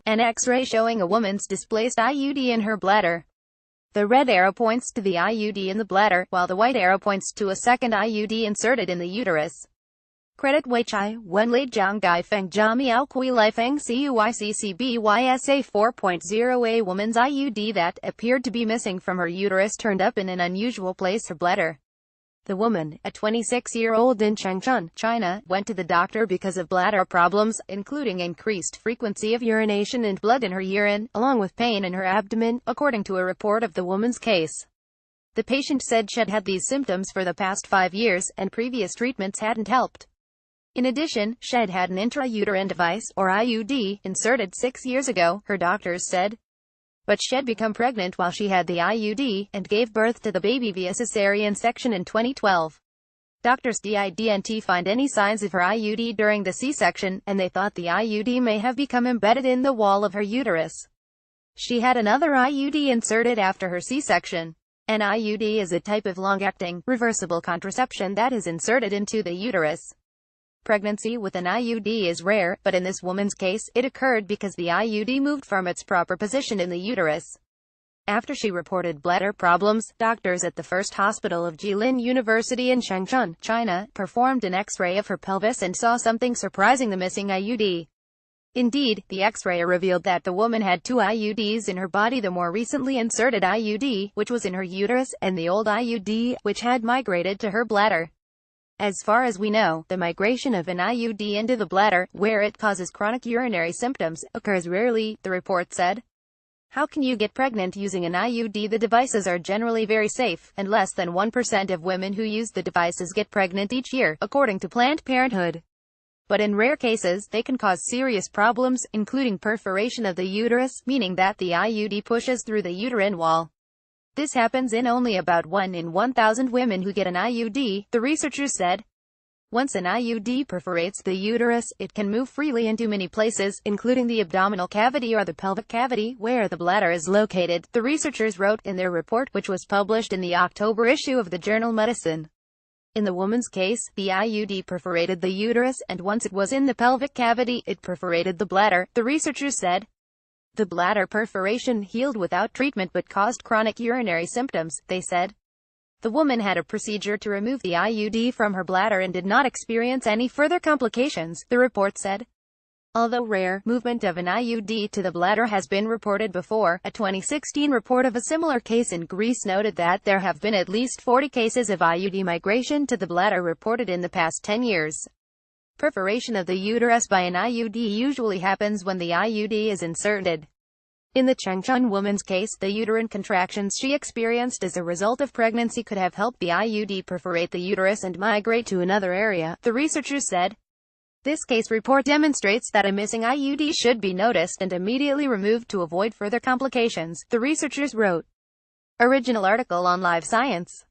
An X-ray showing a woman's displaced IUD in her bladder. The red arrow points to the IUD in the bladder, while the white arrow points to a second IUD inserted in the uterus. Credit Wei Chai, Wen Lei Jiang Gai Feng Jia Miao Kui Lai Feng CUICCBYSA 4.0. A woman's IUD that appeared to be missing from her uterus turned up in an unusual place, her bladder. The woman, a 26-year-old in Changchun, China, went to the doctor because of bladder problems, including increased frequency of urination and blood in her urine, along with pain in her abdomen, according to a report of the woman's case. The patient said she'd had these symptoms for the past 5 years, and previous treatments hadn't helped. In addition, she'd had an intrauterine device, or IUD, inserted 6 years ago, her doctors said. But she'd become pregnant while she had the IUD, and gave birth to the baby via cesarean section in 2012. Doctors didn't find any signs of her IUD during the C-section, and they thought the IUD may have become embedded in the wall of her uterus. She had another IUD inserted after her C-section. An IUD is a type of long-acting, reversible contraception that is inserted into the uterus. Pregnancy with an IUD is rare, but in this woman's case, it occurred because the IUD moved from its proper position in the uterus. After she reported bladder problems, doctors at the First Hospital of Jilin University in Changchun, China, performed an X-ray of her pelvis and saw something surprising: the missing IUD. Indeed, the X-ray revealed that the woman had 2 IUDs in her body: the more recently inserted IUD, which was in her uterus, and the old IUD, which had migrated to her bladder. As far as we know, the migration of an IUD into the bladder, where it causes chronic urinary symptoms, occurs rarely, the report said. How can you get pregnant using an IUD? The devices are generally very safe, and less than 1% of women who use the devices get pregnant each year, according to Planned Parenthood. But in rare cases, they can cause serious problems, including perforation of the uterus, meaning that the IUD pushes through the uterine wall. This happens in only about 1 in 1,000 women who get an IUD, the researchers said. Once an IUD perforates the uterus, it can move freely into many places, including the abdominal cavity or the pelvic cavity, where the bladder is located, the researchers wrote in their report, which was published in the October issue of the journal Medicine. In the woman's case, the IUD perforated the uterus, and once it was in the pelvic cavity, it perforated the bladder, the researchers said. The bladder perforation healed without treatment but caused chronic urinary symptoms, they said. The woman had a procedure to remove the IUD from her bladder and did not experience any further complications, the report said. Although rare, movement of an IUD to the bladder has been reported before. A 2016 report of a similar case in Greece noted that there have been at least 40 cases of IUD migration to the bladder reported in the past 10 years. Perforation of the uterus by an IUD usually happens when the IUD is inserted. In the Changchun woman's case, the uterine contractions she experienced as a result of pregnancy could have helped the IUD perforate the uterus and migrate to another area, the researchers said. This case report demonstrates that a missing IUD should be noticed and immediately removed to avoid further complications, the researchers wrote. Original article on Live Science.